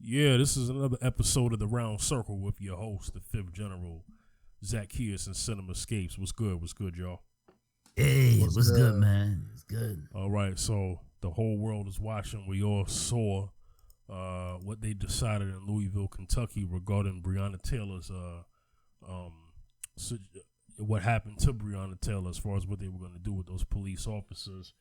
Yeah, this is another episode of the Round Circle with your host, the Fifth General, Zacchaeus and Cinema Escapes. What's good? What's good, y'all? Hey, what's good, man? It's good. All right, so the whole world is watching. We all saw what they decided in Louisville, Kentucky regarding Breonna Taylor's, what happened to Breonna Taylor as far as what they were going to do with those police officers.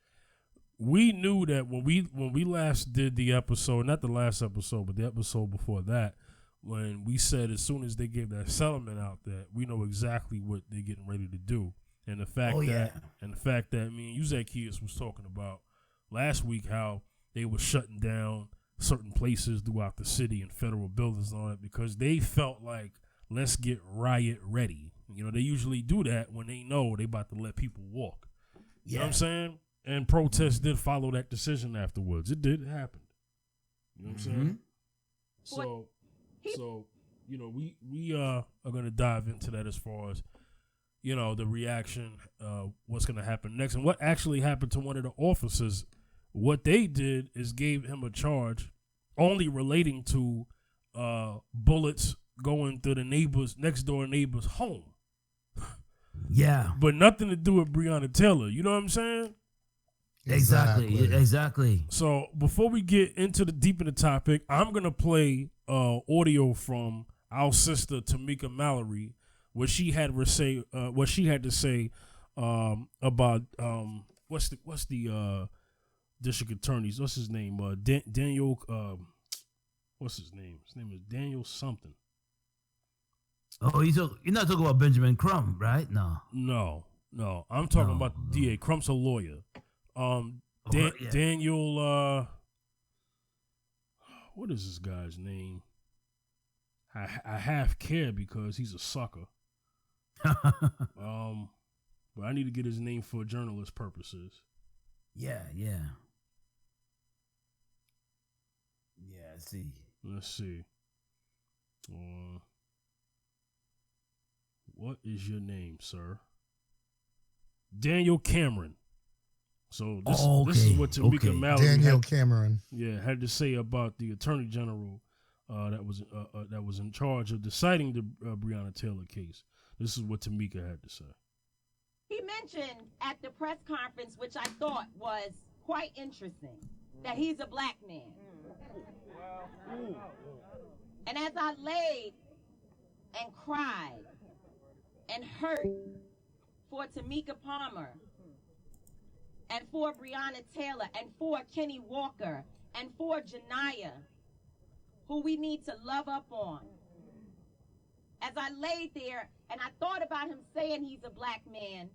We knew that when we last did the episode, not the last episode, but the episode before that, when we said as soon as they gave that settlement out, that we know exactly what they're getting ready to do, and the fact that me and you, Zacchaeus, was talking about last week how they were shutting down certain places throughout the city and federal buildings and all that because they felt like, let's get riot ready. You know, they usually do that when they know they about to let people walk. You know what I'm saying? And protests did follow that decision afterwards. It did. It happened. You know what I'm saying? So you know, we are gonna dive into that as far as, you know, the reaction, what's gonna happen next, and what actually happened to one of the officers. What they did is gave him a charge only relating to bullets going through the next door neighbor's home. Yeah. But nothing to do with Breonna Taylor. You know what I'm saying? Exactly. So before we get into the deep in the topic, I'm gonna play audio from our sister Tamika Mallory, what she had to say about what's the district attorney's, what's his name, Daniel, what's his name? His name is Daniel something. Oh, you're not talking about Benjamin Crumb, right? No. I'm talking about the DA. Crumb's a lawyer. Daniel, what is this guy's name? I half care because he's a sucker. But I need to get his name for journalist purposes. Yeah. Let's see. What is your name, sir? Daniel Cameron. So this is what Tamika Mallory Cameron had to say about the Attorney General that was in charge of deciding the Breonna Taylor case. This is what Tamika had to say. He mentioned at the press conference, which I thought was quite interesting, that he's a black man. And as I laid and cried and hurt for Tamika Palmer and for Breonna Taylor and for Kenny Walker and for Janiyah, who we need to love up on, as I laid there and I thought about him saying he's a black man,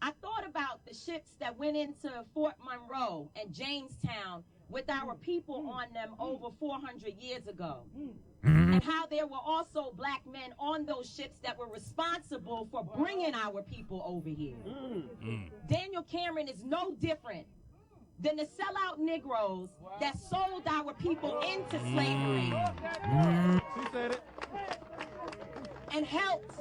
I thought about the ships that went into Fort Monroe and Jamestown with our people on them over 400 years ago. And how there were also black men on those ships that were responsible for bringing our people over here. Daniel Cameron is no different than the sellout Negroes that sold our people into slavery. She said it. And helped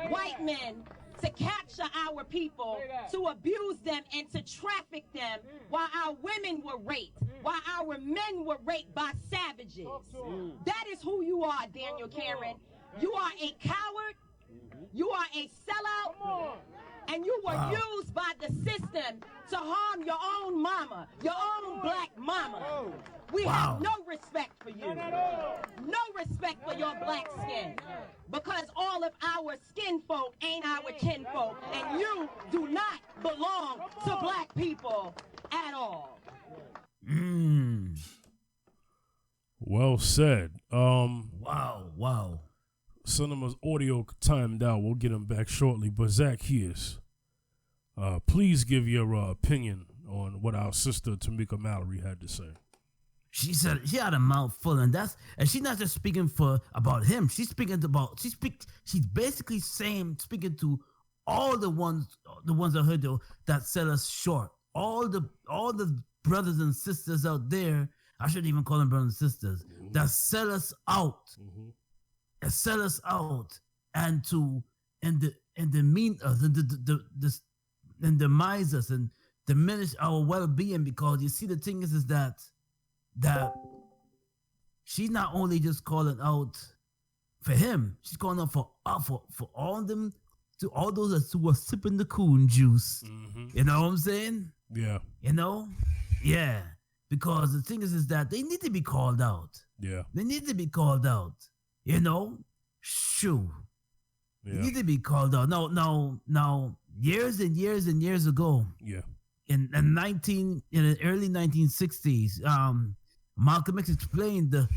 white men to capture our people, to abuse them and to traffic them while our women were raped, while our men were raped by savages. That is who you are, Daniel Cameron. You are a coward, you are a sellout, and you were used by the system to harm your own mama, your own black mama. We have no respect for you. No respect for your black skin. Because all of our skin folk ain't our kin folk. And you do not belong to black people at all. Well said. Wow. Cinema's audio timed out. We'll get him back shortly. But Zacchaeus, please give your opinion on what our sister Tamika Mallory had to say. She said she had a mouthful, and she's not just speaking about him. She's she's basically speaking to all the ones I heard that sell us short. All the brothers and sisters out there. I shouldn't even call them brothers and sisters that sell us out, and demean us and demise us and diminish our well-being. Because you see, the thing is that she's not only just calling out for him, she's calling out for all them, to all those who are sipping the coon juice. Mm-hmm. You know what I'm saying? Yeah. You know? Yeah. Because the thing is that they need to be called out. Yeah. They need to be called out. You know? Shoo. Yeah. They need to be called out. Now, years and years and years ago, Yeah. in the early 1960s, Malcolm X explained the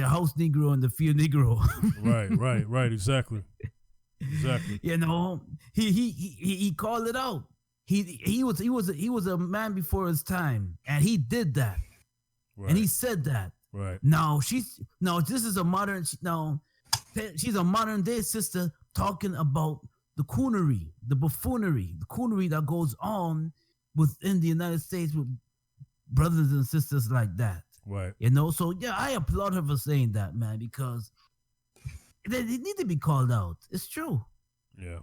house Negro and the field Negro. Right. Exactly. You know, he called it out. He was a man before his time, and he did that, Right. and he said that. Right. Now she's a modern day sister talking about the coonery, the buffoonery, the coonery that goes on within the United States with brothers and sisters like that. Right. You know, so yeah, I applaud her for saying that, man, because they need to be called out. It's true. Yeah.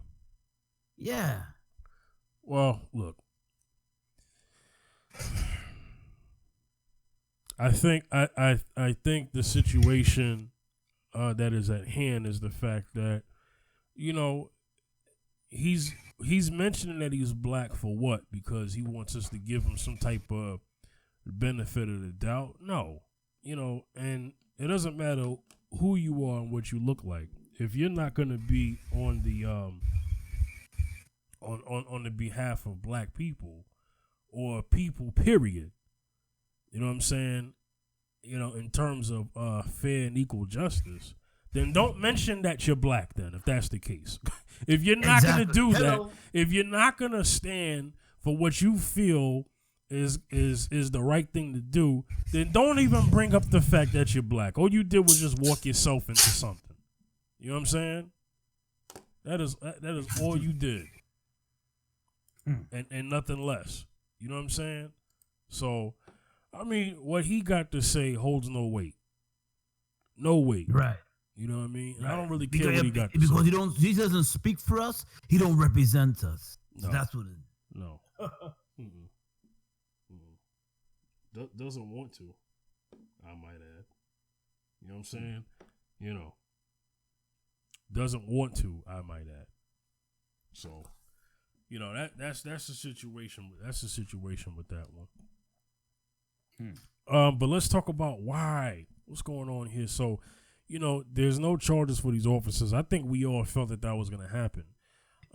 Yeah. Well, look. I think the situation that is at hand is the fact that, you know, he's mentioning that he's black for what? Because he wants us to give him some type of benefit of the doubt? No. You know, and it doesn't matter who you are and what you look like. If you're not going to be on the on the behalf of black people or people, period, you know what I'm saying? You know, in terms of fair and equal justice, then don't mention that you're black then, if that's the case. If you're not going to do that, if you're not going to stand for what you feel is the right thing to do, then don't even bring up the fact that you're black. All you did was just walk yourself into something. You know what I'm saying? That is all you did. And nothing less. You know what I'm saying? So, I mean, what he got to say holds no weight. No weight. Right. You know what I mean? Right. I don't really care what he got to because say. he doesn't speak for us. He don't represent us. So No. that's what it. No. Doesn't want to, I might add. You know what I'm saying? You know. Doesn't want to, I might add. So, you know, that's the situation. That's the situation with that one. But let's talk about why. What's going on here? So, you know, there's no charges for these officers. I think we all felt that was going to happen.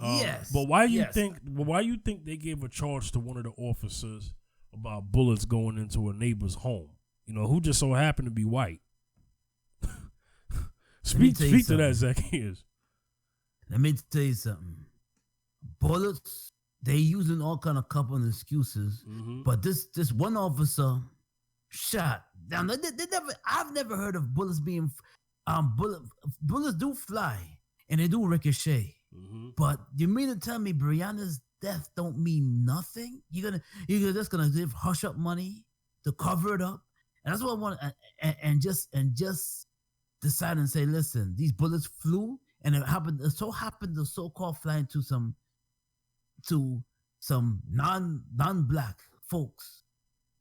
Yes. But why you think they gave a charge to one of the officers about bullets going into a neighbor's home? You know, who just so happened to be white. Speak to that, Zacchaeus. Let me tell you something. Bullets, they using all kind of couple of excuses, but this one officer shot. Now, I've never heard of bullets being bullets do fly and they do ricochet. But you mean to tell me Breonna's death don't mean nothing? You're just gonna give hush up money to cover it up, and that's what I want. And just decide and say, listen, these bullets flew, and it so happened to so-called fly into some non-black folks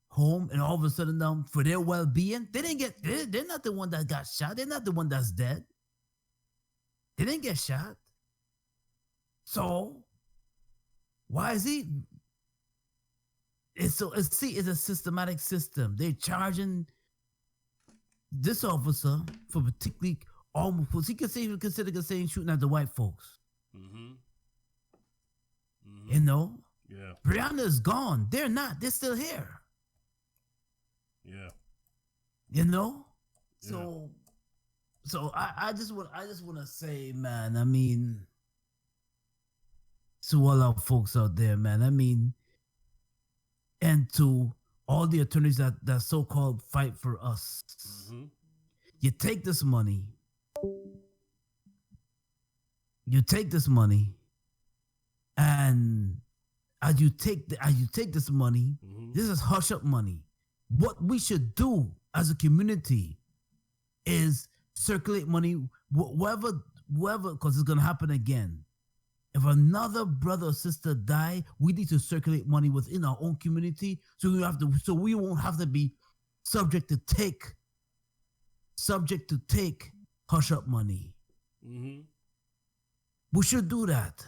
home, and all of a sudden, for their well-being, they're not the one that got shot. They're not the one that's dead. They didn't get shot. So why is he? It's a systematic system. They're charging this officer for particularly almost, he could say, consider saying shooting at the white folks. You know? Yeah. Breonna is gone. They're not. They're still here. Yeah. You know? Yeah. So I just want to say, man, I mean, to all our folks out there, man, I mean, and to all the attorneys that so-called fight for us. You take this money. And as you take this money, this is hush up money. What we should do as a community is circulate money, whoever, because it's gonna happen again. If another brother or sister die, we need to circulate money within our own community, so we won't have to be subject to take subject to take hush up money. Mm-hmm. We should do that.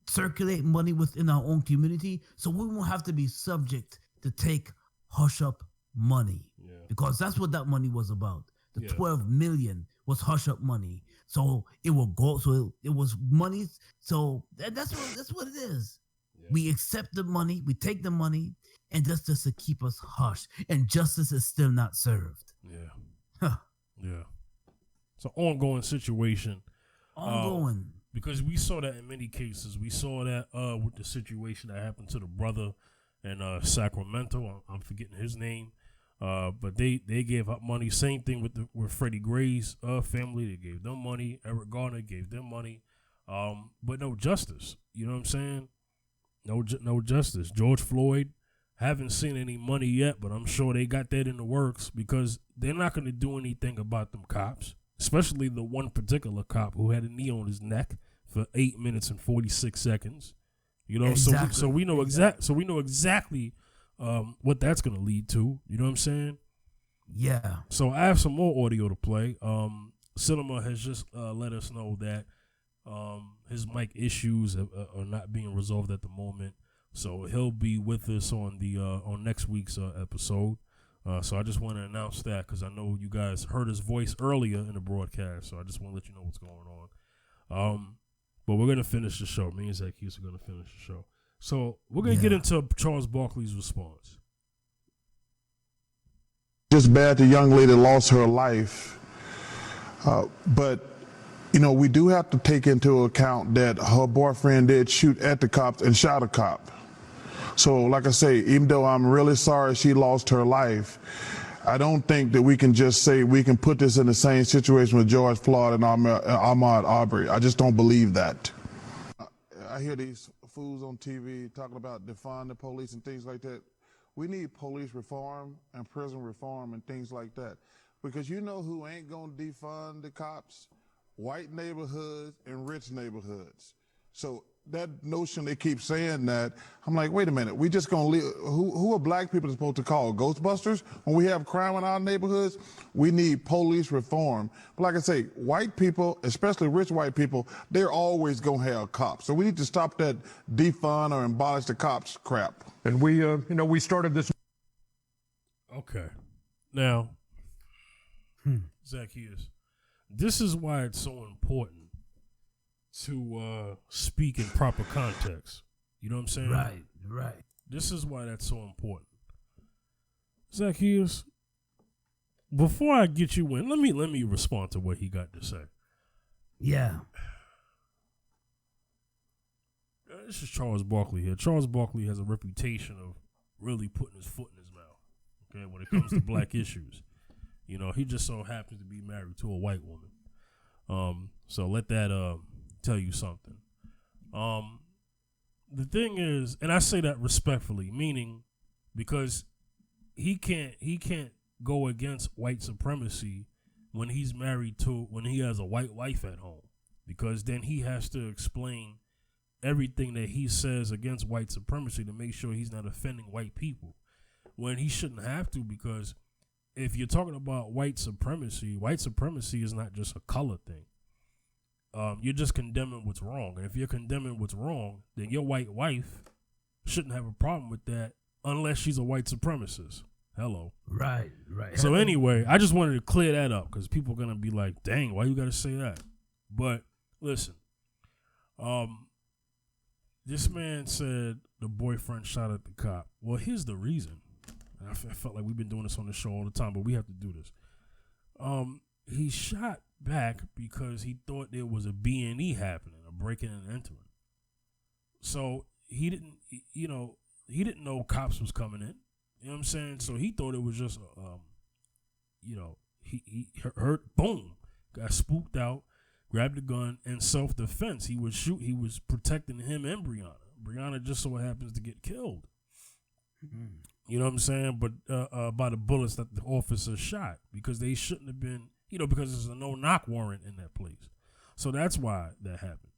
Circulate money within our own community so we won't have to be subject to take hush up money. Yeah. Because that's what that money was about. The Yeah. 12 million was hush up money. So it will go. So it was money. So that's what it is. Yeah. We accept the money, we take the money, and just to keep us hush. And justice is still not served. Yeah. Huh. Yeah. It's an ongoing situation. Ongoing. Because we saw that in many cases. We saw that with the situation that happened to the brother in Sacramento. I'm forgetting his name. But they gave up money. Same thing with Freddie Gray's family. They gave them money. Eric Garner gave them money. But no justice. You know what I'm saying? No justice. George Floyd, haven't seen any money yet, but I'm sure they got that in the works because they're not going to do anything about them cops, especially the one particular cop who had a knee on his neck for 8 minutes and 46 seconds. You know, Exactly. so we know exactly what that's going to lead to. You know what I'm saying? Yeah. So I have some more audio to play. Cinema has just let us know that his mic issues are not being resolved at the moment. So he'll be with us on the on next week's episode. So I just want to announce that because I know you guys heard his voice earlier in the broadcast. So I just want to let you know what's going on. But we're going to finish the show. Me and Zacchaeus are going to finish the show. So we're going to get into Charles Barkley's response. Just bad the young lady lost her life. But, you know, we do have to take into account that her boyfriend did shoot at the cops and shot a cop. So, like I say, even though I'm really sorry she lost her life, I don't think that we can just say we can put this in the same situation with George Floyd and Ahmaud Arbery. I just don't believe that. I hear these fools on TV talking about defund the police and things like that. We need police reform and prison reform and things like that. Because you know who ain't gonna defund the cops? White neighborhoods and rich neighborhoods. So that notion they keep saying that, I'm like, wait a minute, we just gonna leave, who are black people supposed to call? Ghostbusters? When we have crime in our neighborhoods, we need police reform. But like I say, white people, especially rich white people, they're always gonna have cops. So we need to stop that defund or abolish the cops crap. And we started this. Okay. Now, Zacchaeus, this is why it's so important to speak in proper context. You know what I'm saying? Right. This is why that's so important. Zacchaeus, before I get you in, let me respond to what he got to say. Yeah. This is Charles Barkley here. Charles Barkley has a reputation of really putting his foot in his mouth, okay, when it comes to black issues. You know, he just so happens to be married to a white woman. So let that tell you something. The thing is, and I say that respectfully, meaning because he can't go against white supremacy when he has a white wife at home, because then he has to explain everything that he says against white supremacy to make sure he's not offending white people, when he shouldn't have to, because if you're talking about white supremacy is not just a color thing. You're just condemning what's wrong. And if you're condemning what's wrong, then your white wife shouldn't have a problem with that unless she's a white supremacist. Hello. Right. So anyway, I just wanted to clear that up because people are going to be like, dang, why you got to say that? But listen, this man said the boyfriend shot at the cop. Well, here's the reason. I felt like we've been doing this on the show all the time, but we have to do this. He shot back because he thought there was a B&E happening, a breaking and entering. So he didn't know cops was coming in. You know what I'm saying? So he thought it was just, he heard, boom, got spooked out, grabbed a gun, and self-defense. He was protecting him and Breonna. Breonna just so happens to get killed. Mm-hmm. You know what I'm saying? But by the bullets that the officer shot, because they shouldn't have been, because there's a no-knock warrant in that place. So that's why that happened.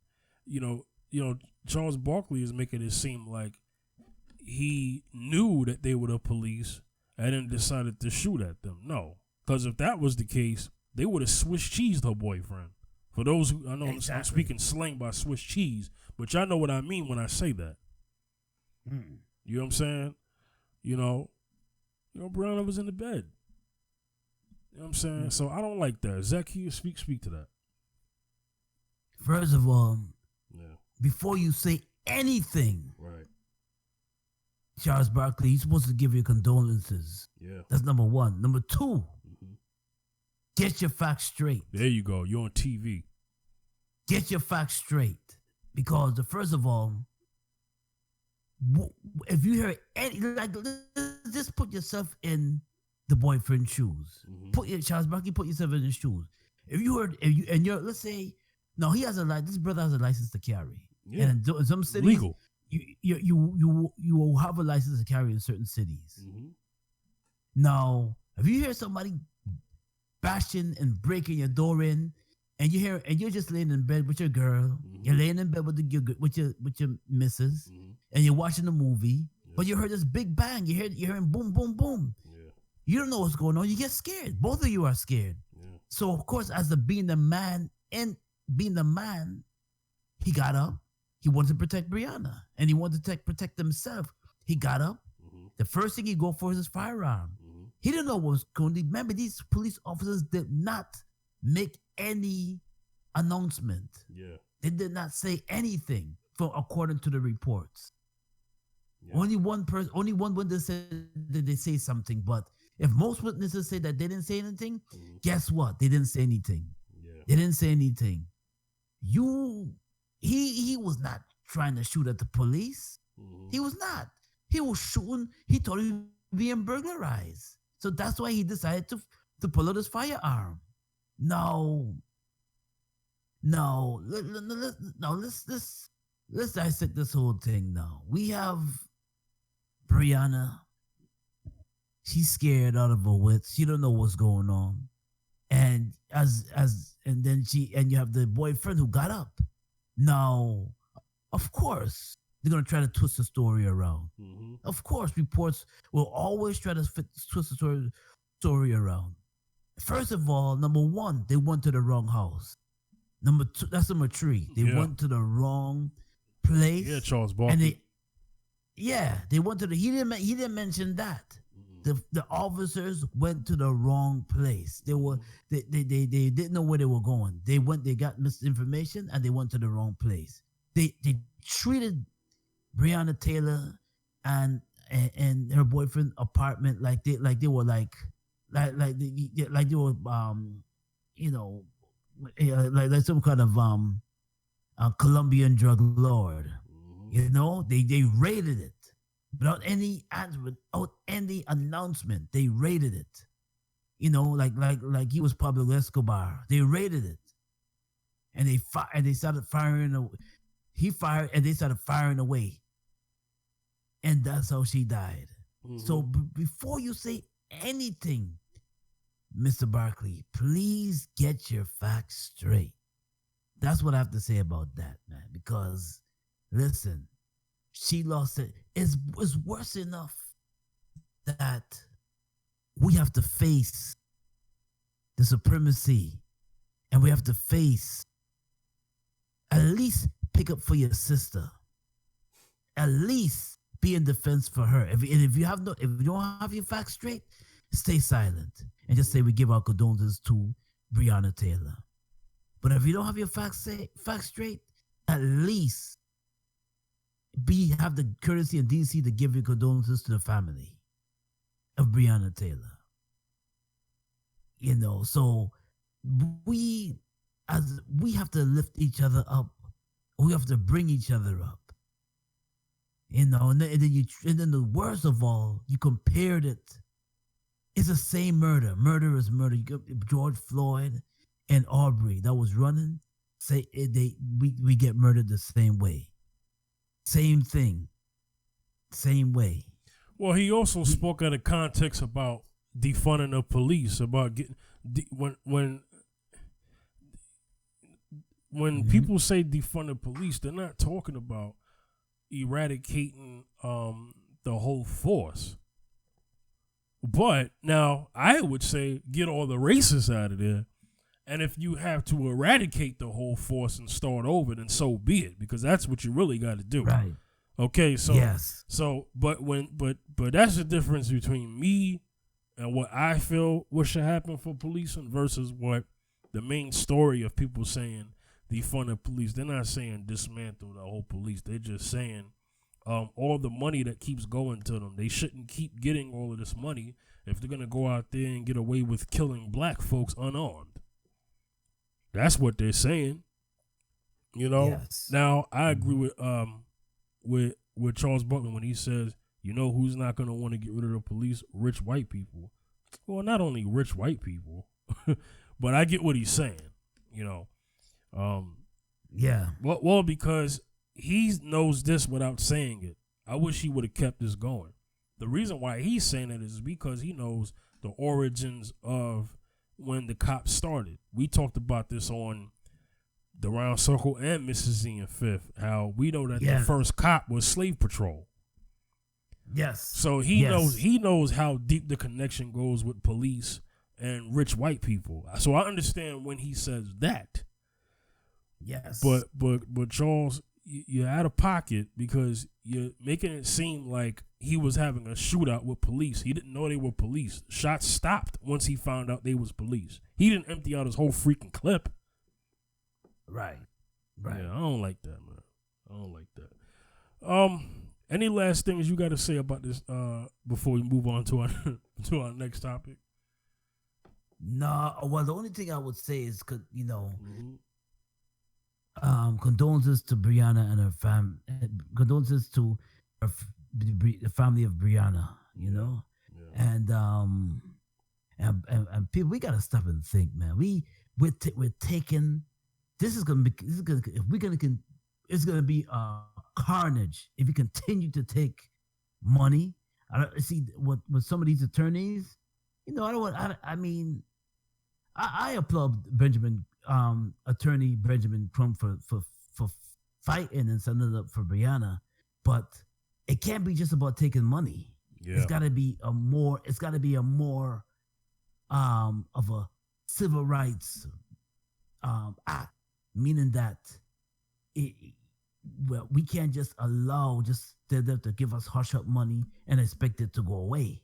You know, Charles Barkley is making it seem like he knew that they were the police and then decided to shoot at them. No, because if that was the case, they would have Swiss cheesed her boyfriend. For those who, I know I'm speaking slang by Swiss cheese, but y'all know what I mean when I say that. You know what I'm saying? You know, Breonna was in the bed. You know what I'm saying? So I don't like that. Zach, can you speak to that? First of all, yeah. Before you say anything, right, Charles Barkley, you're supposed to give your condolences. Yeah. That's number one. Number two, get your facts straight. There you go. You're on TV. Get your facts straight. Because first of all, if you hear any, just put yourself in the boyfriend's shoes. Charles Barkley, put yourself in his shoes. If you heard, let's say, no, he has this brother has a license to carry. Yeah. And in some cities, legal. You will have a license to carry in certain cities. Now, if you hear somebody bashing and breaking your door in, and you're just laying in bed with your girl, you're laying in bed with your missus, and you're watching a movie, but you heard this big bang, you're hearing boom, boom, boom. You don't know what's going on. You get scared. Both of you are scared. So of course, being the man, he got up. He wanted to protect Breonna, and he wanted to protect himself. He got up. The first thing he go for is his firearm. He didn't know what was going on. Remember, these police officers did not make any announcement. They did not say anything, according to the reports. Only one witness said that they say something, but if most witnesses say that they didn't say anything, guess what? They didn't say anything. They didn't say anything. He was not trying to shoot at the police. He was not. He was shooting. He thought he was being burglarized. So that's why he decided to pull out his firearm. No. Let's dissect this whole thing now. We have Breonna. She's scared out of her wits. She don't know what's going on. And then you have the boyfriend who got up. Now, of course, they're gonna try to twist the story around. Of course, reports will always try to twist the story around. First of all, number one, they went to the wrong house. Number two, that's number three. They went to the wrong place. Yeah, Charles Barkley. They went to he didn't mention that. The officers went to the wrong place. They didn't know where they were going. They got misinformation and they went to the wrong place. They treated Breonna Taylor and her boyfriend apartment like they were like they were like some kind of Colombian drug lord. They raided it. Without any announcement, they raided it. Like he was Pablo Escobar. They raided it, and they started firing. He fired, and they started firing away, and that's how she died. So before you say anything, Mr. Barkley, please get your facts straight. That's what I have to say about that, man. Because listen. She lost it. It's worse enough that we have to face the supremacy, and we have to face, at least pick up for your sister. At least be in defense for her. If you don't have your facts straight, stay silent and just say we give our condolences to Breonna Taylor. But if you don't have your facts straight, at least have the courtesy and decency to give your condolences to the family of Breonna Taylor. So we have to lift each other up. We have to bring each other up. And then the worst of all, you compared it. It's the same murder. Murder is murder. You got George Floyd and Aubrey that was running. We get murdered the same way. Same thing. Same way. Well, he also spoke out of context about defunding the police, about getting when people say defund the police, they're not talking about eradicating the whole force. But now I would say get all the racists out of there And if you have to eradicate the whole force and start over, then so be it, because that's what you really got to do. Right. Okay, so Yes. but that's the difference between me and what I feel what should happen for policing versus what the main story of people saying defund the police. They're not saying dismantle the whole police. They're just saying all the money that keeps going to them. They shouldn't keep getting all of this money if they're gonna go out there and get away with killing black folks unarmed. That's what they're saying. You know. Yes. Now I agree with Charles Butler when he says, you know who's not going to want to get rid of the police? Rich white people. Well, not only rich white people, but I get what he's saying, you know. Yeah. Well, because he knows this without saying it. I wish he would have kept this going. The reason why he's saying it is because he knows the origins of when the cops started. We talked about this on the Round Circle and Mrs. Z and Fifth, how we know that the first cop was Slave Patrol. Yes. So he knows how deep the connection goes with police and rich white people. So I understand when he says that. Yes. But Charles, you're out of pocket because you're making it seem like he was having a shootout with police. He didn't know they were police. Shots stopped once he found out they was police. He didn't empty out his whole freaking clip. Right. Right. Yeah, I don't like that, man. I don't like that. Any last things you got to say about this before we move on to our next topic? No. Well, the only thing I would say is, condolences to Breonna and her family. Condolences to the family of Breonna. You know, and people, we gotta stop and think, man. We're taking. It's gonna be carnage if we continue to take money. I don't see what some of these attorneys. I applaud attorney Benjamin Crump for fighting and standing up for Breonna, but it can't be just about taking money. Yeah. It's got to be a more of a civil rights act. Meaning that we can't just allow them to give us hush up money and expect it to go away.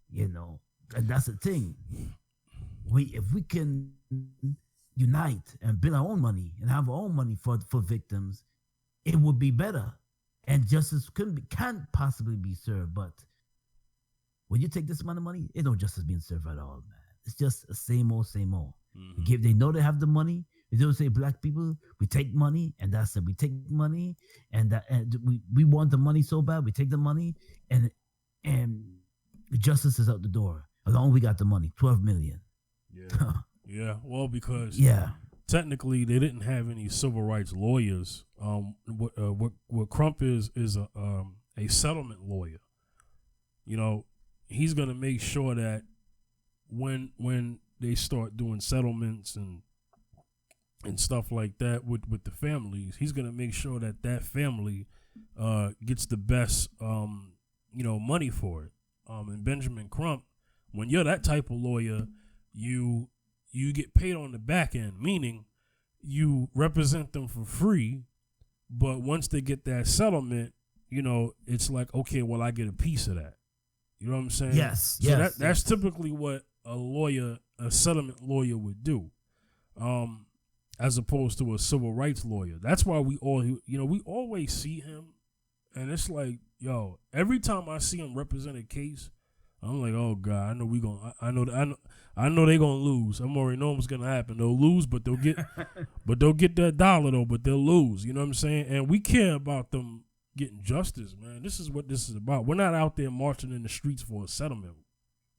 You know, and that's the thing. If we can unite and build our own money and have our own money for victims, it would be better, and justice can't possibly be served. But when you take this amount of money, ain't no justice being served at all, man. It's just the same old. Mm-hmm. They know they have the money. They don't say black people. We take money, and that's it. We take money, and we want the money so bad. We take the money, and the justice is out the door. As long as we got the money, 12 million. Yeah, yeah. Well, because technically they didn't have any civil rights lawyers. What Crump is a settlement lawyer. You know, he's gonna make sure that when they start doing settlements and stuff like that with the families, he's gonna make sure that family gets the best money for it. And Benjamin Crump, when you're that type of lawyer, you get paid on the back end, meaning you represent them for free, but once they get that settlement, it's like, okay, well, I get a piece of that. You know what I'm saying? Yes. So that's typically what a settlement lawyer would do. As opposed to a civil rights lawyer. That's why we always see him, and it's like, every time I see him represent a case, I'm like, oh God, I know they're gonna lose. I'm already know what's gonna happen. They'll lose, but they'll get that dollar though, but they'll lose. You know what I'm saying? And we care about them getting justice, man. This is what this is about. We're not out there marching in the streets for a settlement,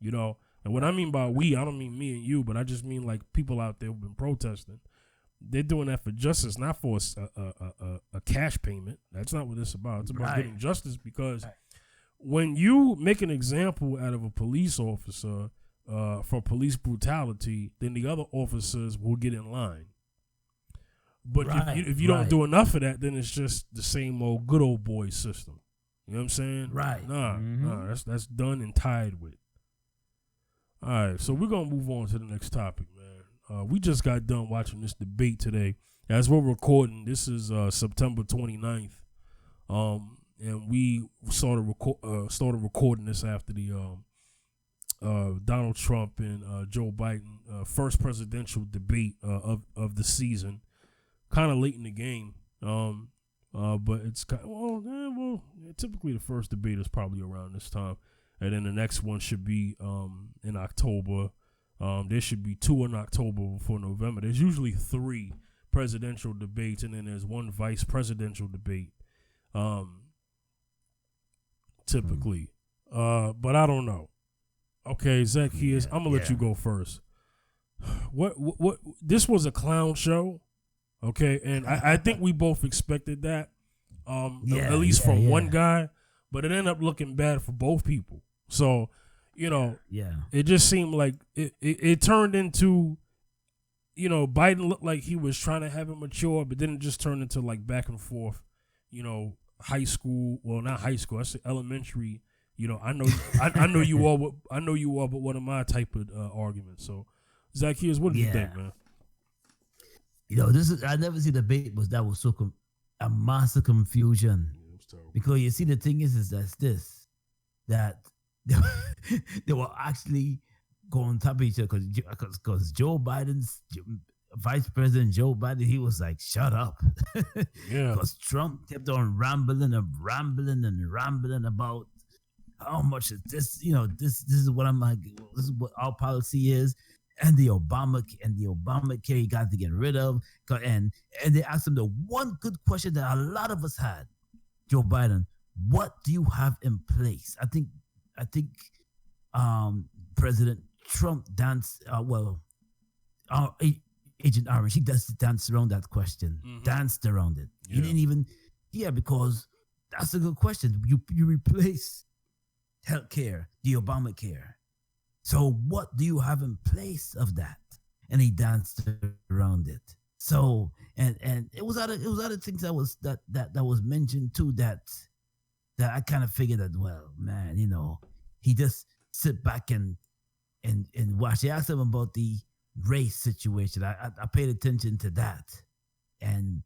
And what I mean by we, I don't mean me and you, but I just mean like people out there who've been protesting. They're doing that for justice, not for a cash payment. That's not what it's about. It's about getting justice, because when you make an example out of a police officer for police brutality, then the other officers will get in line. But if you don't do enough of that, then it's just the same old good old boy system. You know what I'm saying? Right. Nah, that's done and tied with. All right, so we're gonna move on to the next topic, man. We just got done watching this debate today. As we're recording, this is September 29th. And we started recording this after the Donald Trump and Joe Biden first presidential debate of the season. Kind of late in the game. But it's typically the first debate is probably around this time, and then the next one should be in October. There should be 2 in October before November. There's usually 3 presidential debates, and then there's 1 vice presidential debate, typically. But I don't know. Okay, Zacchaeus, I'm gonna let you go first. What? This was a clown show. Okay, and I think we both expected that, at least from one guy, but it ended up looking bad for both people. So, it just seemed like it turned into, Biden looked like he was trying to have it mature, but then it just turned into like back and forth, high school, well, not high school, I say elementary. I know you all, but what am I type of argument? So, Zacchaeus, what did you think, man? I never see the debate that was so a massive confusion. Yeah, it was terrible. Because you see, the thing is that they were actually going on top of each other because Joe Biden's Vice President Joe Biden, he was like, "Shut up," yeah. Because Trump kept on rambling about how much is this, this is what this is what our policy is. And the Obamacare he got to get rid of, and they asked him the one good question that a lot of us had, Joe Biden, what do you have in place? I think President Trump danced Agent Orange, he danced around that question, danced around it. Yeah. He didn't even, because that's a good question. You replace healthcare, the Obamacare. So what do you have in place of that? And he danced around it. So and it was other things that was mentioned too that I kind of figured that, well, man, he just sit back and watch. They asked him about the race situation. I paid attention to that. And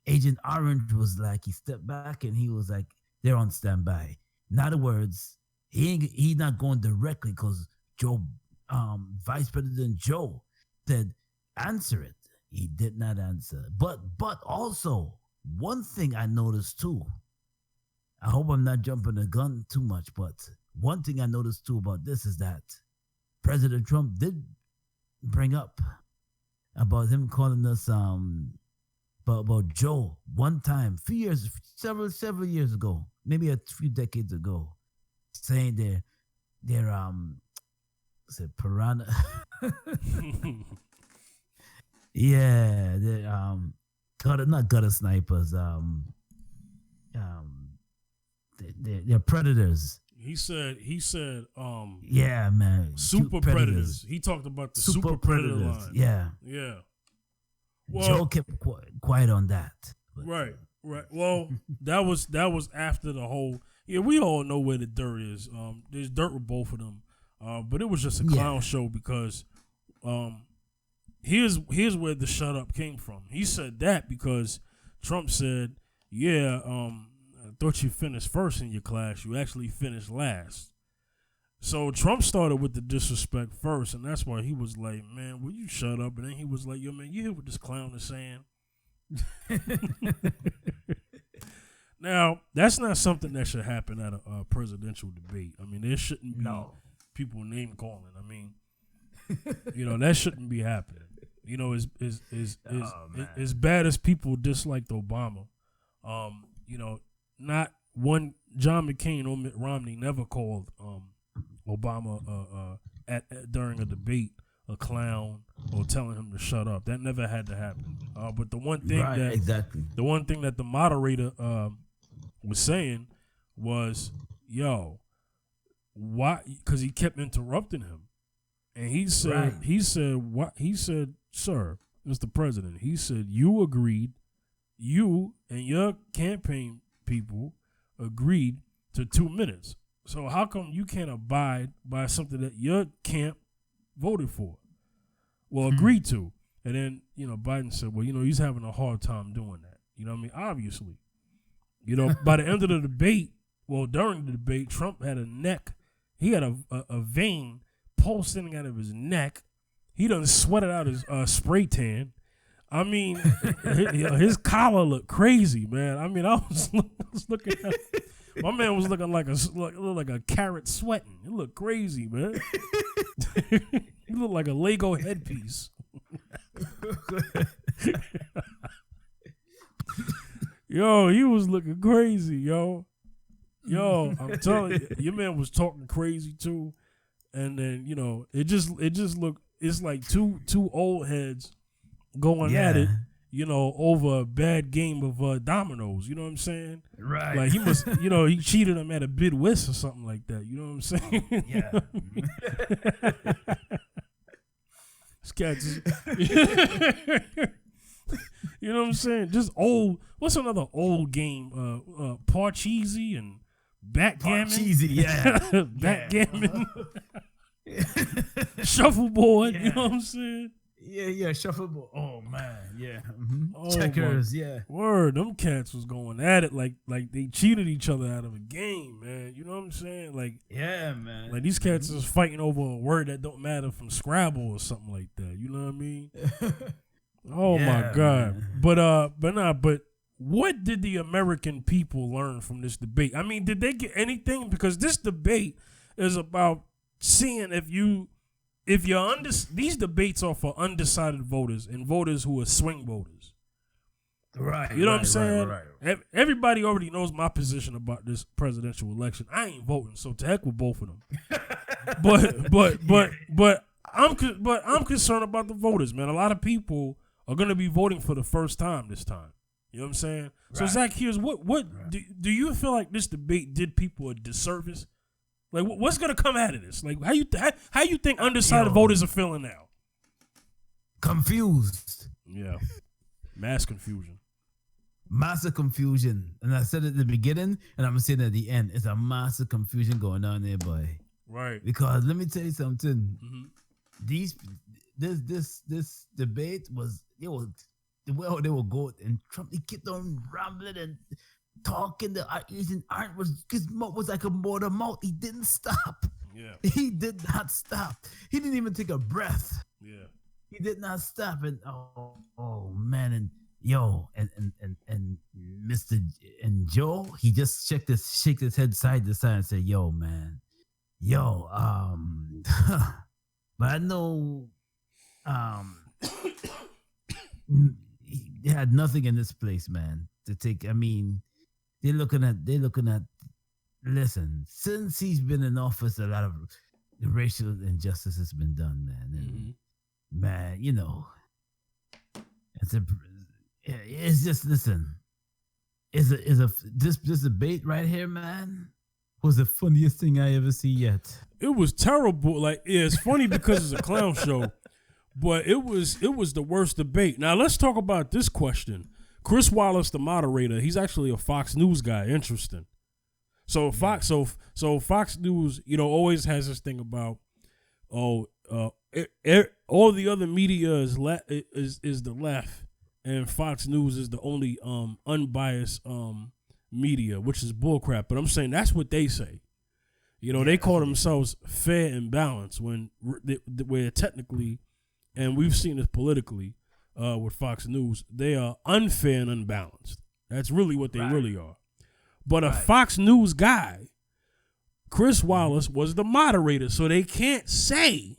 Agent Orange was like, he stepped back and he was like, they're on standby. In other words, he's not going directly because Vice President Joe said, answer it. He did not answer. But also, one thing I noticed too, I hope I'm not jumping the gun too much, but one thing I noticed too about this is that President Trump did bring up about him calling us about Joe one time, several years ago, maybe a few decades ago, saying they're said piranha. Yeah, they're not gutter snipers. They're predators. He said. Yeah, man. Super predators. He talked about the super predator line. Yeah. Well, Joe kept quiet on that. Right. Well, that was after the whole. Yeah, we all know where the dirt is. There's dirt with both of them. But it was just a clown show because here's where the shut up came from. He said that because Trump said, I thought you finished first in your class. You actually finished last. So Trump started with the disrespect first, and that's why he was like, man, will you shut up? And then he was like, yo, man, you hear what this clown is saying? Now, that's not something that should happen at a presidential debate. I mean, there shouldn't be people name calling. I mean, that shouldn't be happening. As bad as people disliked Obama, not one John McCain or Mitt Romney never called Obama during a debate a clown or telling him to shut up. That never had to happen. But the one thing the one thing that the moderator was saying was, yo, why? Because he kept interrupting him, and he said, sir, Mr. President, he said, you and your campaign people agreed to 2 minutes. So how come you can't abide by something that your camp voted for? Well, agreed to. And then, Biden said, well, he's having a hard time doing that. You know what I mean? Obviously. By the end of the debate, during the debate, Trump had he had a vein pulsing out of his neck. He done sweated out his spray tan. I mean, his collar looked crazy, man. I mean, I was looking at my man was looking like a carrot sweating. It looked crazy, man. He looked like a Lego headpiece. Yo, he was looking crazy, yo. I'm telling you, your man was talking crazy too. And then, it just looked, it's like two old heads going at it, over a bad game of dominoes. You know what I'm saying? Right. Like he must, he cheated him at a bid whist or something like that. You know what I'm saying? Yeah. This cat just, you know what I'm saying? Just old. What's another old game? Parcheesi and backgammon. Parcheesi, yeah. Backgammon. Shuffleboard. Yeah. You know what I'm saying? Yeah, shuffleboard. Oh man, yeah. Oh, Checkers, yeah. Word, them cats was going at it like they cheated each other out of a game, man. You know what I'm saying? Like, yeah, man. Like these cats is fighting over a word that don't matter from Scrabble or something like that. You know what I mean? Oh my God. Man. But what did the American people learn from this debate? I mean, did they get anything? Because this debate is about seeing if these debates are for undecided voters and voters who are swing voters. Right. You know what I'm saying? Right. Everybody already knows my position about this presidential election. I ain't voting, so to heck with both of them. but I'm concerned about the voters, man. A lot of people are going to be voting for the first time this time. You know what I'm saying? Right. So Zach, here's what do you feel like this debate did people a disservice? Like, what's gonna come out of this? Like, how you think undecided voters are feeling now? Confused. Yeah, mass confusion. Massive confusion, and I said it at the beginning, and I'm gonna say it at the end. It's a massive confusion going on there, boy. Right. Because let me tell you something. Mm-hmm. This debate was the way they were going, and Trump he kept on rambling and talking. Using art his mouth was like a motor mouth. He didn't stop. Yeah. He did not stop. He didn't even take a breath. Yeah. He did not stop. And oh man, and Mr. and Joe, he just shake his head side to side and say, "Yo, man, but I know, they had nothing in this place, man, to take. I mean, they're looking at. Listen, since he's been in office, a lot of racial injustice has been done, man. And man, it's just listen. This debate right here, man, was the funniest thing I ever see yet. It was terrible. Like, yeah, it's funny because it's a clown show, but it was the worst debate. Now let's talk about this question. Chris Wallace, the moderator, he's actually a Fox News guy. Interesting. So Fox News, always has this thing about, all the other media is the left, and Fox News is the only unbiased media, which is bullcrap. But I'm saying that's what they say. They call themselves fair and balanced when we're technically, and we've seen this politically with Fox News, they are unfair and unbalanced. That's really what they really are. But a Fox News guy, Chris Wallace, was the moderator, so they can't say,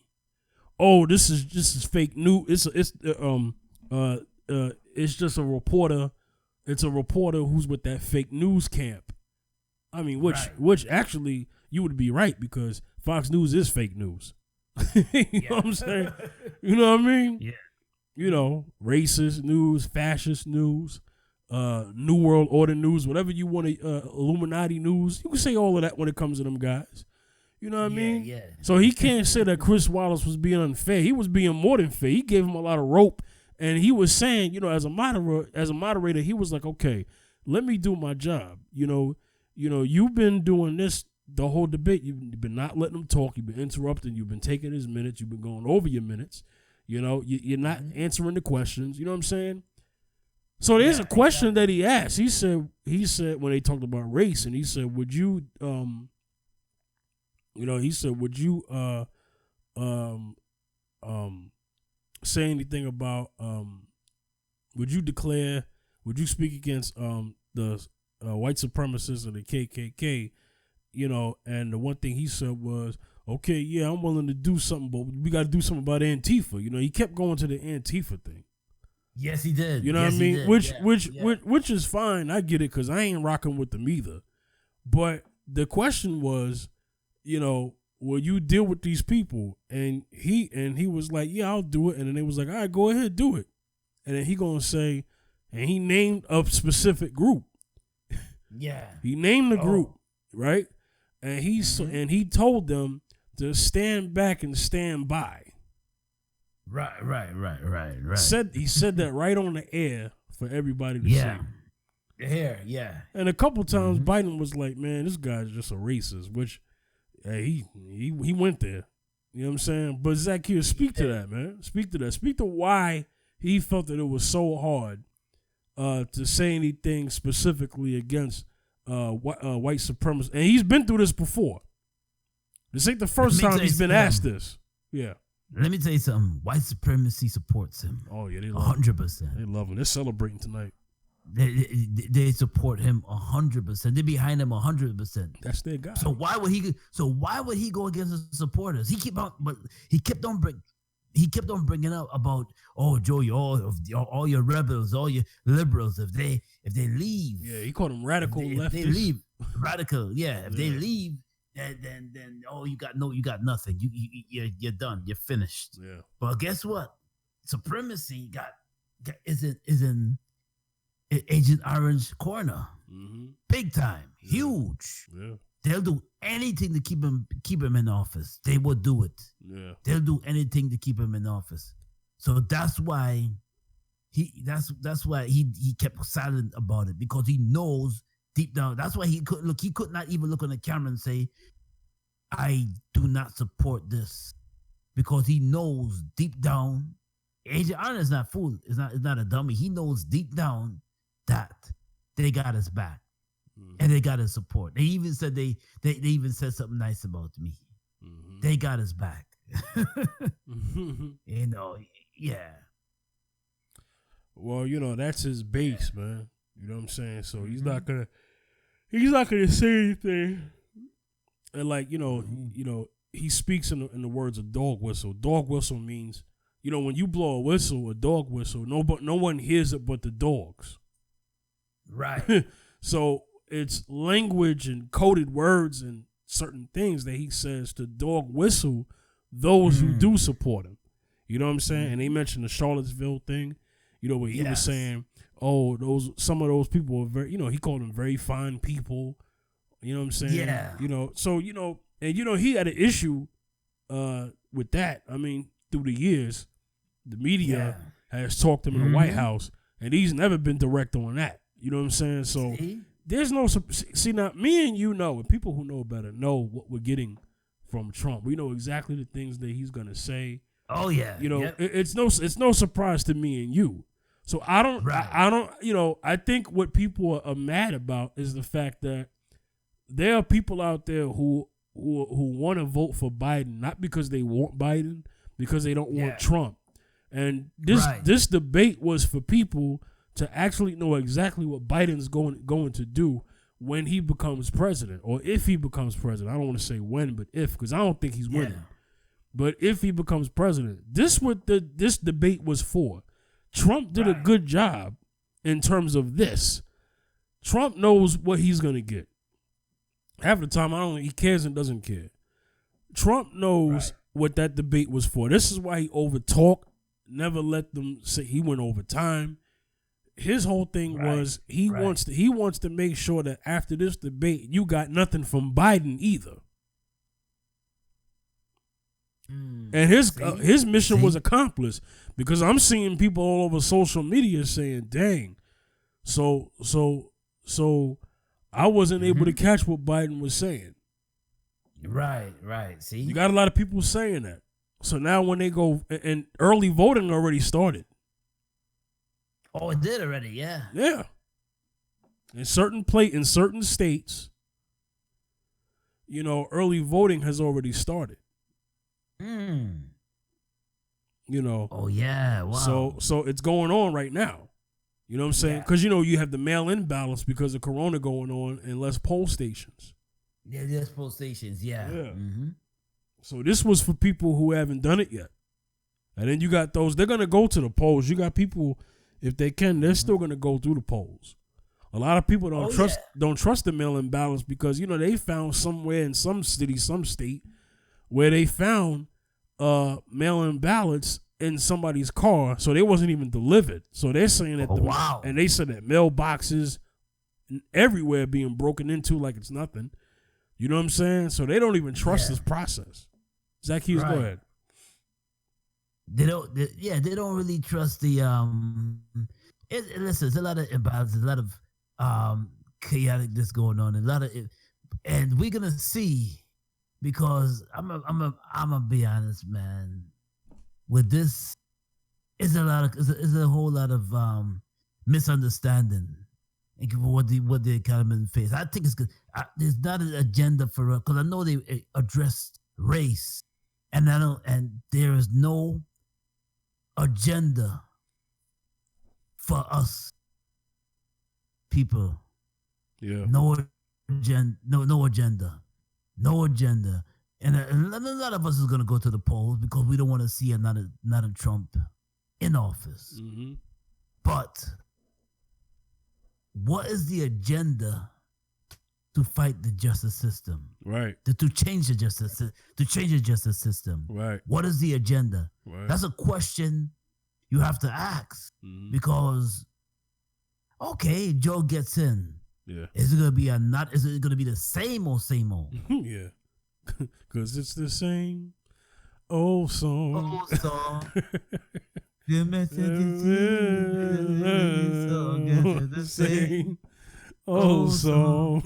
"Oh, this is fake news." It's just a reporter. It's a reporter who's with that fake news camp. I mean, which actually you would be right, because Fox News is fake news. You know what I'm saying? You know what I mean? Yeah. Racist news, fascist news. New World Order news, whatever you want to, Illuminati news. You can say all of that when it comes to them guys. You know what I mean? Yeah. So he can't say that Chris Wallace was being unfair. He was being more than fair. He gave him a lot of rope, and he was saying, as a moderator, he was like, okay, let me do my job. You've been doing this the whole debate. You've been not letting him talk. You've been interrupting. You've been taking his minutes. You've been going over your minutes. You know, you're not answering the questions. You know what I'm saying? So there's a question that he asked. He said when they talked about race, and he said, would you say anything about would you speak against the white supremacists and the KKK, you know? And the one thing he said was, okay, yeah, I'm willing to do something, but we got to do something about Antifa. You know, he kept going to the Antifa thing. Yes, he did. You know yes, what I mean? Did. Which is fine. I get it, because I ain't rocking with them either. But the question was, you know, will you deal with these people? And he was like, yeah, I'll do it. And then they was like, all right, go ahead, do it. And then he gonna say, and he named a specific group. Yeah. He named the group, right? And and he told them to stand back and stand by. Right. He said that right on the air for everybody to see. Here, yeah. And a couple times Biden was like, man, this guy's just a racist, which he went there. You know what I'm saying? But Zacchaeus, speak to that, man. Speak to that. Speak to why he felt that it was so hard to say anything specifically against white supremacy. And he's been through this before. This ain't the first time he's been asked this. Yeah. Let me tell you something. White supremacy supports him. Oh, yeah. They love 100%. Him. They love him. They're celebrating tonight. They support him 100%. They're behind him 100%. That's their guy. So why would he go against his supporters? He kept on bringing up about, oh, Joe, all your rebels, all your liberals, if they leave. Yeah, he called them radical leftists. If they leave, radical, yeah. If they leave, then you got nothing. You're done. You're finished. Yeah. But guess what? Supremacy is in Agent Orange corner. Big time. Huge. Yeah. They'll do anything to keep him in office. They will do it. Yeah. They'll do anything to keep him in office. So that's why he kept silent about it, because he knows deep down. That's why he could not even look on the camera and say, I do not support this, because he knows deep down. Agent Orange is not fool. Is not a dummy. He knows deep down that they got his back. And they got his support. They even said they even said something nice about me. They got his back. You know, yeah. Well, you know, that's his base, man. You know what I'm saying? So he's not gonna say anything. And like, you know, he speaks in the words of dog whistle. Dog whistle means, you know, when you blow a whistle, a dog whistle, no one hears it but the dogs. Right. So it's language and coded words and certain things that he says to dog whistle those who do support him. You know what I'm saying? And they mentioned the Charlottesville thing, you know, where he was saying, oh, some of those people are very, you know, he called them very fine people. You know what I'm saying? Yeah. You know, so, you know, and, you know, he had an issue with that. I mean, through the years, the media has talked to him in the White House, and he's never been direct on that. You know what I'm saying? So there's no, see, now me and you know, and people who know better know what we're getting from Trump. We know exactly the things that he's gonna say. Oh yeah. You know, it's no surprise to me and you. So I don't, you know, I think what people are mad about is the fact that there are people out there who want to vote for Biden, not because they want Biden, because they don't want Trump. And this debate was for people to actually know exactly what Biden's going to do when he becomes president, or if he becomes president. I don't want to say when, but if, because I don't think he's winning. But if he becomes president, this debate was for. Trump did a good job in terms of this. Trump knows what he's going to get. Half the time, I don't think he cares and doesn't care. Trump knows what that debate was for. This is why he overtalked, never let them say he went over time. His whole thing was he wants to make sure that after this debate, you got nothing from Biden either. And his mission was accomplished, because I'm seeing people all over social media saying, "Dang, so I wasn't able to catch what Biden was saying." Right. See, you got a lot of people saying that. So now when they go, and early voting already started. Oh, it did already. Yeah. Yeah. In certain states, early voting has already started. Oh yeah. Wow. So it's going on right now. You know what I'm saying? Because you have the mail-in ballots because of Corona going on and less poll stations. Yeah, there's poll stations. Yeah. Mm-hmm. So this was for people who haven't done it yet. And then you got those, they're going to go to the polls. You got people, if they can, they're still going to go through the polls. A lot of people don't trust the mail-in ballots because, they found somewhere in some city, some state, where they found mail-in ballots in somebody's car, so they wasn't even delivered. So they're saying that and they said that mailboxes everywhere being broken into like it's nothing. You know what I'm saying? So they don't even trust this process. Zach Hughes, go ahead. They don't really trust the listen, there's a lot of imbalances, a lot of chaoticness going on, and we're gonna see, because I'm gonna be honest, man. With this, it's a whole lot of misunderstanding what the economy face. I think it's good. There's not an agenda for us, because I know they addressed race, and there is no agenda for us people. Yeah. No agenda. And a lot of us is going to go to the polls because we don't want to see another Trump in office. Mm-hmm. But what is the agenda to fight the justice system? Right. To change the justice system. Right. What is the agenda? Right. That's a question you have to ask, because okay, Joe gets in. Yeah. Is it gonna be is it gonna be the same old? Yeah. Because it's the same old song. The message is the same old song.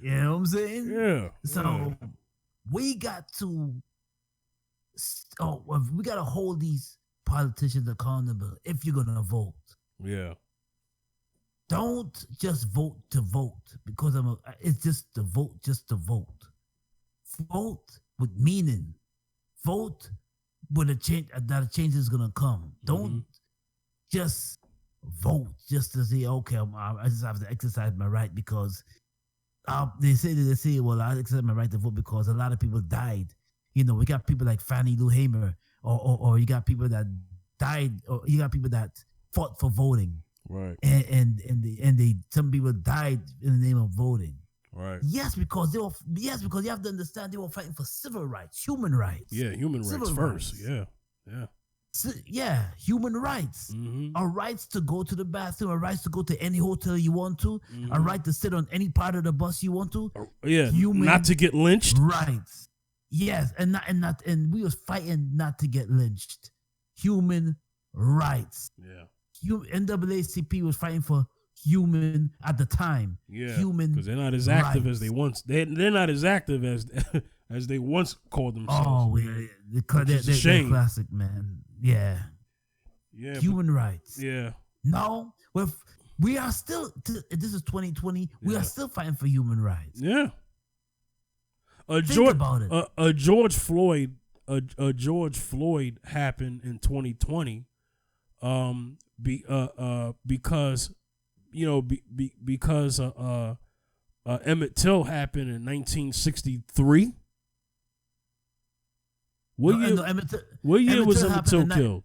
You know what I'm saying? Yeah. So we got to hold these politicians accountable if you're gonna vote. Yeah. Don't just vote to vote because it's just to vote to vote. Vote with meaning. Vote with a change, that a change is gonna come. Don't just vote just to say, okay, I just have to exercise my right because they say, well, I exercise my right to vote because a lot of people died. We got people like Fannie Lou Hamer, or you got people that died, or you got people that fought for voting. Right. And some people died in the name of voting. Right. Yes, because you have to understand they were fighting for civil rights, human rights. Yeah, human rights first. Yeah. Yeah, human rights. Our rights to go to the bathroom, our rights to go to any hotel you want to, a right to sit on any part of the bus you want to. Yeah, not to get lynched. Rights. Yes, and we was fighting not to get lynched. Human rights. Yeah. NAACP was fighting for human at the time. Yeah, human, because they're not as active as they once. They're not as active as they once called themselves. Oh, yeah, they're classic, man. Yeah, human rights. Yeah. No, we are still. This is 2020. We are still fighting for human rights. Yeah. Think about it. A George Floyd happened in 2020. Because Emmett Till happened in 1963. What year was Emmett Till killed?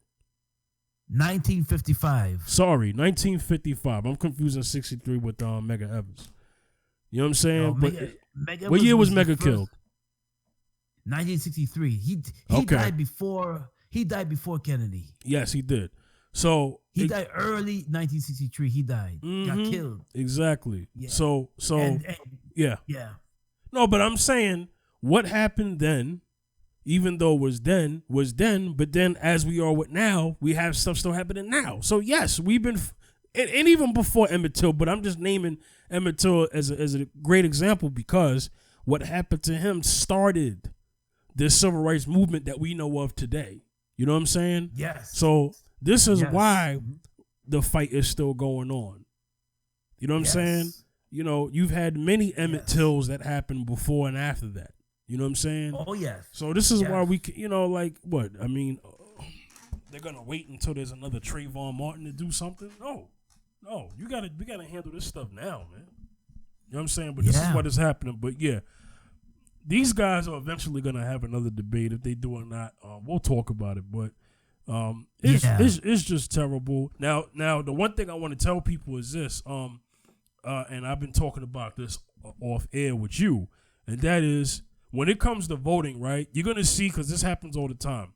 1955. Sorry, 1955. I'm confusing 63 with Medgar Evers. You know what I'm saying? What year was Medgar killed? 1963. He died before Kennedy. Yes, he did. So he died early 1963. He died. Got killed. Exactly. Yeah. So yeah. Yeah. No, but I'm saying what happened then, even though it was then, but then as we are with now, we have stuff still happening now. So yes, we've been and even before Emmett Till, but I'm just naming Emmett Till as a great example because what happened to him started this civil rights movement that we know of today. You know what I'm saying? Yes. So this is Yes. why the fight is still going on. You know what I'm Yes. saying? You know, you've had many Emmett Yes. Tills that happened before and after that. You know what I'm saying? Oh yes. So this is why Yes. we, you know, like what? I mean, they're gonna wait until there's another Trayvon Martin to do something? No, we gotta handle this stuff now, man. You know what I'm saying? But this is Yeah. what is happening. But yeah, these guys are eventually gonna have another debate if they do or not. We'll talk about it, but it's just terrible. Now the one thing I want to tell people is this. And I've been talking about this off air with you, and that is when it comes to voting, right? You're gonna see, because this happens all the time.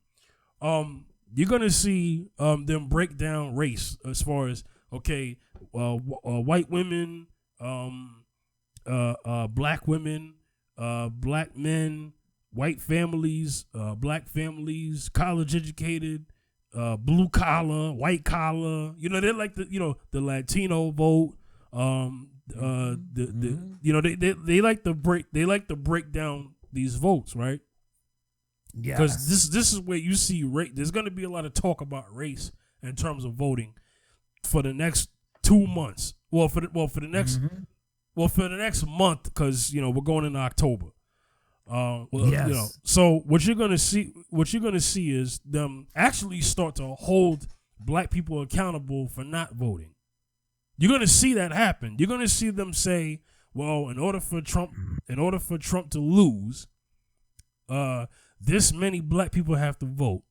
You're gonna see them break down race as far as white women, black women, black men, white families, black families, college educated, blue collar, white collar. You know, they're like the Latino vote. They like to break down these votes, right? Because this is where you see race. There's going to be a lot of talk about race in terms of voting for the next 2 months. For the next month, because we're going into October. So what you're gonna see is them actually start to hold black people accountable for not voting. You're gonna see that happen. You're gonna see them say, well, in order for Trump to lose, this many black people have to vote.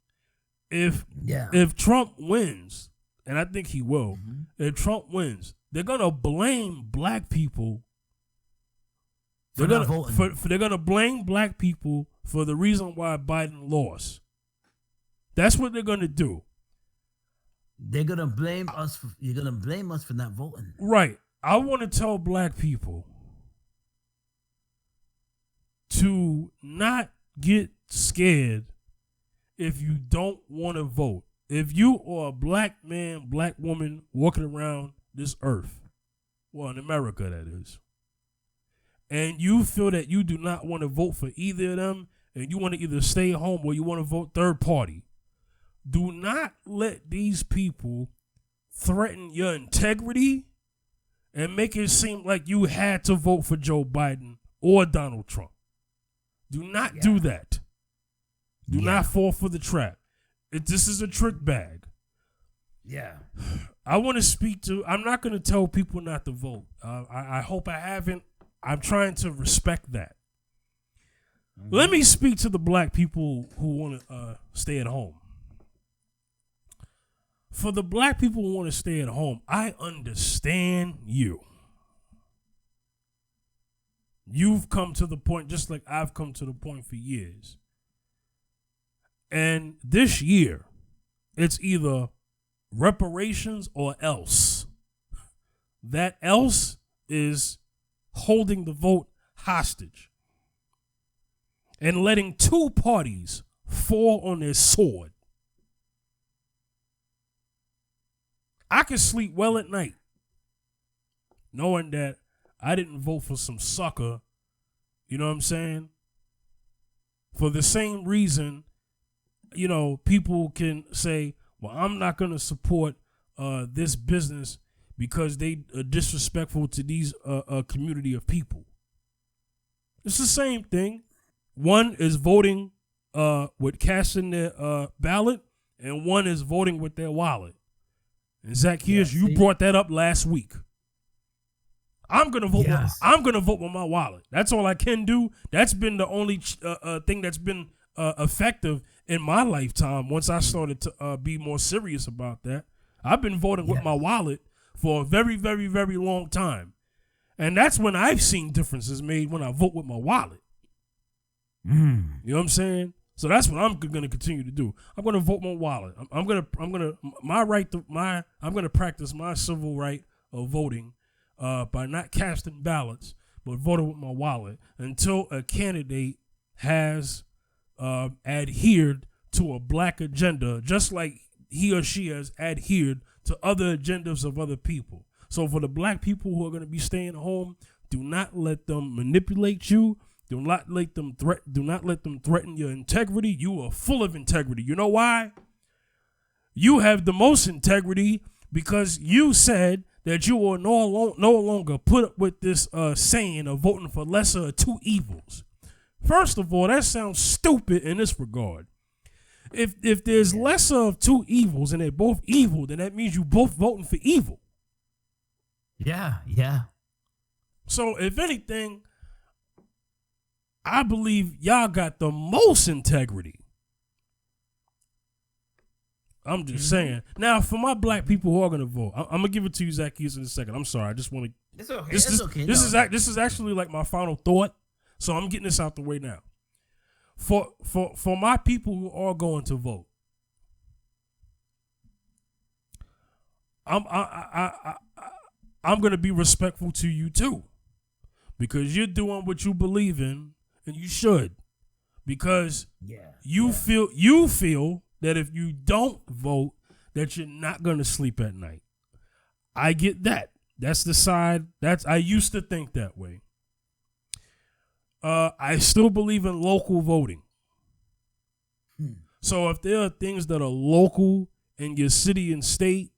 If Trump wins, and I think he will, if Trump wins, they're gonna blame black people. They're gonna blame black people for the reason why Biden lost. That's what they're gonna do. They're gonna blame us. You're gonna blame us for not voting. Right. I want to tell black people to not get scared if you don't want to vote. If you are a black man, black woman walking around this earth, well, in America that is, and you feel that you do not want to vote for either of them, and you want to either stay home or you want to vote third party, do not let these people threaten your integrity and make it seem like you had to vote for Joe Biden or Donald Trump. Do not do that. Do not fall for the trap. This is a trick bag. Yeah. I want to speak to, I'm not going to tell people not to vote. I hope I haven't. I'm trying to respect that. Let me speak to the black people who want to stay at home. For the black people who want to stay at home, I understand you. You've come to the point just like I've come to the point for years. And this year, it's either reparations or else. That else is holding the vote hostage and letting two parties fall on their sword. I can sleep well at night knowing that I didn't vote for some sucker, you know what I'm saying? For the same reason, people can say, well, I'm not going to support this business because they are disrespectful to these community of people. It's the same thing. One is voting with casting their ballot, and one is voting with their wallet. And Zacchaeus, you brought that up last week. I'm gonna vote. I'm gonna vote with my wallet. That's all I can do. That's been the only thing that's been effective in my lifetime. Once I started to be more serious about that, I've been voting with my wallet for a very, very, very long time, and that's when I've seen differences made when I vote with my wallet. You know what I'm saying? So that's what I'm going to continue to do. I'm going to vote my wallet. I'm going to practice my civil right of voting by not casting ballots, but voting with my wallet until a candidate has adhered to a black agenda, just like he or she has adhered to other agendas of other people. So for the black people who are going to be staying home, do not let them manipulate you. Do not let them threaten your integrity. You are full of integrity. You know why? You have the most integrity because you said that you will no longer put up with this saying of voting for lesser of two evils. First of all, that sounds stupid in this regard. If there's lesser of two evils and they're both evil, then that means you both voting for evil. Yeah. So if anything, I believe y'all got the most integrity. I'm just saying. Now, for my black people who are gonna vote, I'm gonna give it to you, Zacchaeus, in a second. I'm sorry. I just want to. It's okay. This is actually like my final thought. So I'm getting this out the way now. For my people who are going to vote, I'm gonna be respectful to you too, because you're doing what you believe in, and you should, because you feel that if you don't vote, that you're not gonna sleep at night. I get that. That's the side. I used to think that way. I still believe in local voting. So if there are things that are local in your city and state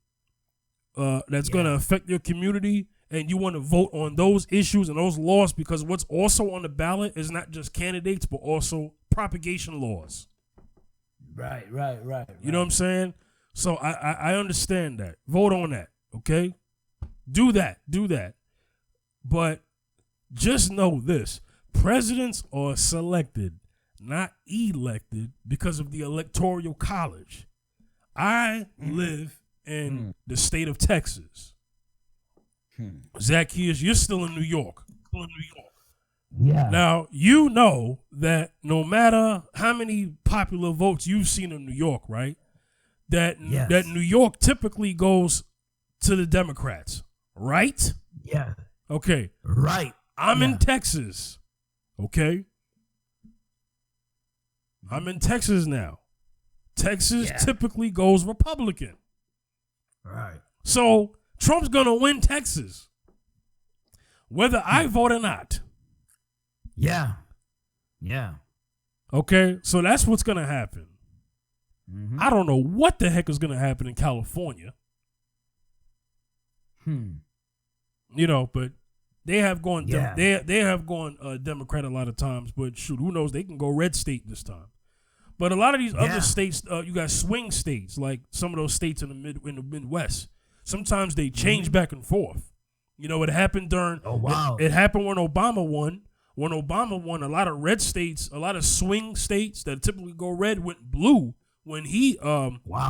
that's going to affect your community, and you want to vote on those issues and those laws, because what's also on the ballot is not just candidates, but also propagation laws. Right. You know what I'm saying? So I understand that. Vote on that, okay? Do that. But just know this. Presidents are selected, not elected, because of the Electoral College. I live in the state of Texas. Zacchaeus, you're still in New York. Yeah. Now, you know that no matter how many popular votes you've seen in New York, right? That New York typically goes to the Democrats, right? Yeah. Okay. Right. I'm in Texas. Okay. I'm in Texas now. Texas typically goes Republican. Right. So Trump's going to win Texas, whether I vote or not. Yeah. Okay. So that's what's going to happen. I don't know what the heck is going to happen in California. You know, but they have gone they have gone Democrat a lot of times, but shoot, who knows? They can go red state this time. But a lot of these other states, you got swing states, like some of those states in the Midwest. Sometimes they change back and forth. You know, it happened during. Oh wow! It happened when Obama won. When Obama won, a lot of red states, a lot of swing states that typically go red went blue when he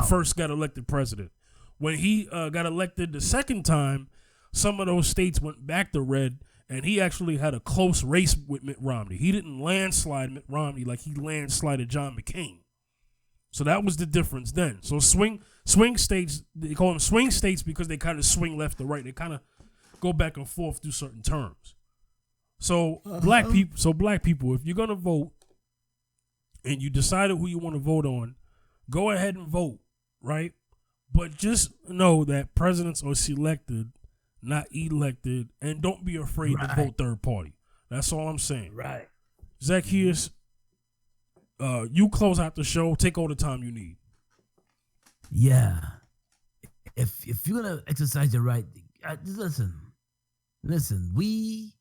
first got elected president. When he got elected the second time, some of those states went back to red, and he actually had a close race with Mitt Romney. He didn't landslide Mitt Romney like he landslided John McCain. So that was the difference then. So swing states, they call them swing states because they kind of swing left or right. They kind of go back and forth through certain terms. So black people, if you're gonna vote and you decided who you want to vote on, go ahead and vote, right? But just know that presidents are selected, not elected, and don't be afraid to vote third party. That's all I'm saying. Right. Zacchaeus, you close out the show. Take all the time you need. Yeah. If you're gonna exercise the right, listen. We,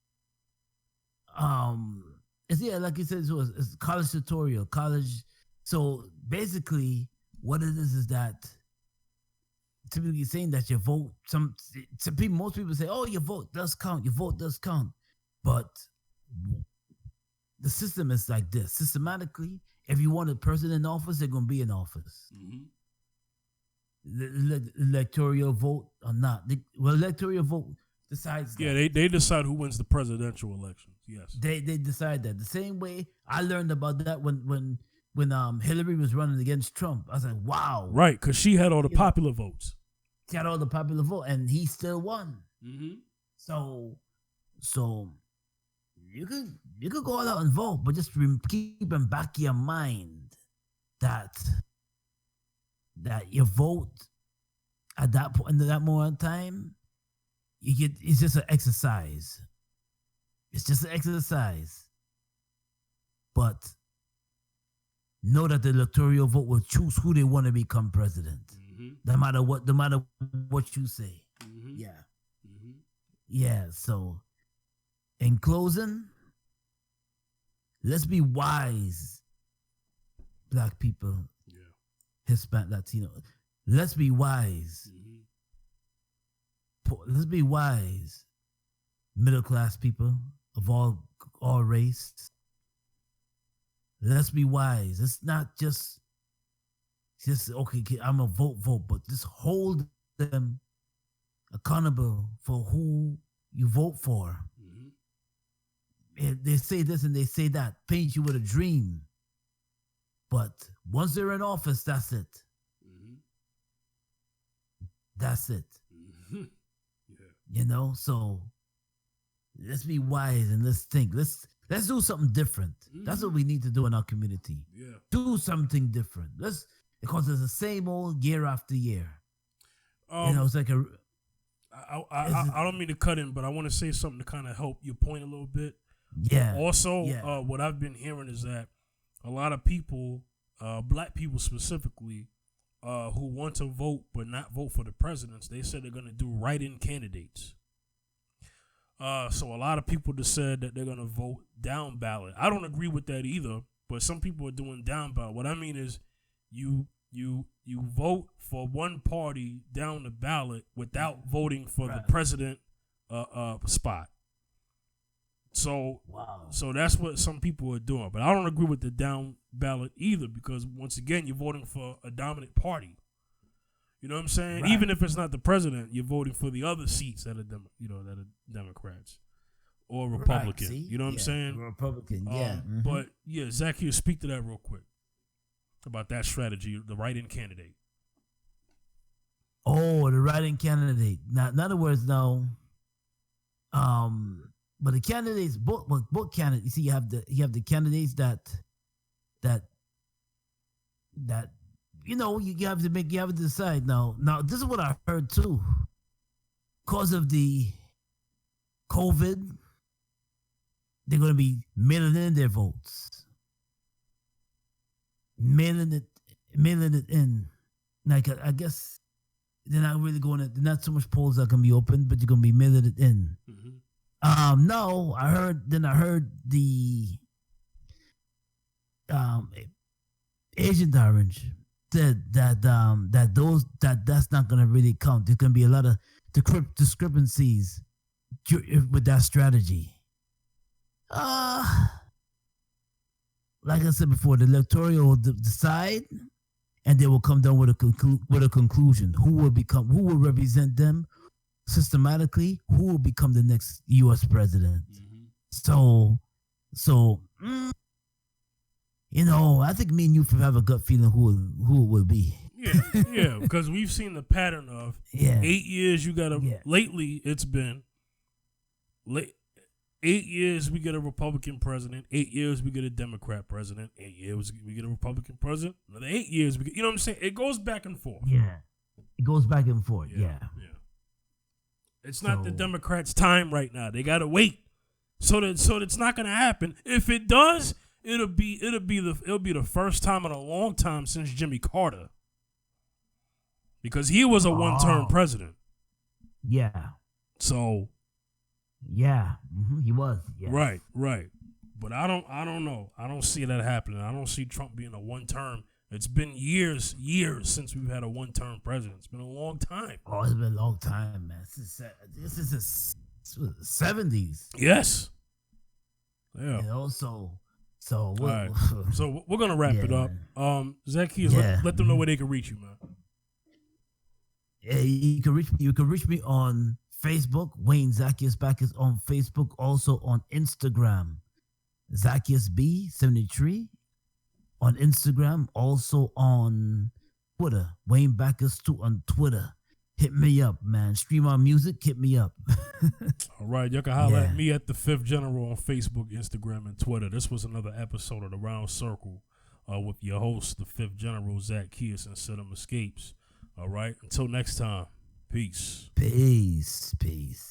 like you said, it's college tutorial, college. So basically, what it is that typically saying that your vote. Most people say, "Oh, your vote does count. Your vote does count," but the system is like this. Systematically, if you want a person in office, they're gonna be in office. The electoral vote or not. Electoral vote decides. Yeah, they decide who wins the presidential elections. Yes, they decide that. The same way I learned about that when Hillary was running against Trump. I was like, wow. Right, because she had all the popular votes. She had all the popular vote, and he still won. So you could go all out and vote, but just keep in back your mind that your vote at that point, in that moment in time, it's just an exercise. It's just an exercise. but know that the electoral vote will choose who they want to become president. No matter what you say. Yeah. Yeah. So in closing, let's be wise, Black people, Hispanic, Latino. Let's be wise. Let's be wise, middle class people of all race. Let's be wise. It's not just okay, I'm a vote, but just hold them accountable for who you vote for. They say this and they say that, paint you with a dream. But once they're in office, that's it. That's it. You know, so let's be wise and let's think. Let's do something different. That's what we need to do in our community. Yeah. Do something different. Because it's the same old year after year. You know, it's like I don't mean to cut in, but I want to say something to kind of help your point a little bit. Yeah. Also, what I've been hearing is that a lot of people, Black people specifically, who want to vote but not vote for the presidents, they said they're going to do write-in candidates. So a lot of people just said that they're going to vote down ballot. I don't agree with that either, but some people are doing down ballot. What I mean is you vote for one party down the ballot without voting for the president spot. So that's what some people are doing. But I don't agree with the down ballot either, because once again, you're voting for a dominant party. You know what I'm saying? Even if it's not the president, you're voting for the other seats that are that are Democrats or Republican. Right, you know what I'm saying? Republican, But yeah, Zach, you speak to that real quick about that strategy, the write-in candidate. Oh, the write-in candidate. Now, in other words, no. But the candidates, both candidates. You see, you have the candidates that you know, you have to decide now. Now, this is what I heard too. Because of the COVID, they're going to be mailing in their votes, mailing it in. Like I guess they're not really going to. There's not so much polls that can be open, but you're going to be mailing it in. No, I heard the Agent Orange said that's not gonna really count. There's gonna be a lot of discrepancies with that strategy. Like I said before, the electoral will decide, and they will come down with a conclusion. Who will represent them systematically? Who will become the next U.S. president? So, you know, I think me and you have a gut feeling who it will be. Yeah, because we've seen the pattern of 8 years. Lately, it's been 8 years we get a Republican president. 8 years we get a Democrat president. 8 years we get a Republican president. Another 8 years we get. You know what I'm saying? It goes back and forth. Yeah, it goes back and forth. Yeah. It's not the Democrats' time right now. They gotta wait. So it's not gonna happen. If it does, it'll be the first time in a long time since Jimmy Carter, because he was a one-term president. Yeah. So. Yeah, he was. Yeah. Right. But I don't know. I don't see that happening. I don't see Trump being a one-term. It's been years since we've had a one-term president. It's been a long time. Oh, it's been a long time, man. This is the 70s. Yes. Yeah. You know, so all right. So we're gonna wrap it up. Zacchaeus, let them know where they can reach you, man. Yeah, you can reach me on Facebook. Wayne Zacchaeus Backus on Facebook. Also on Instagram, Zacchaeus B73 on Instagram. Also on Twitter, Wayne Backus 2 on Twitter. Hit me up, man. Stream our music. Hit me up. All right, you can holler at me at the Fifth General on Facebook, Instagram, and Twitter. This was another episode of The Round Circle with your host, the Fifth General, Zacchaeus and Cinema Escapes. All right, until next time, peace. Peace.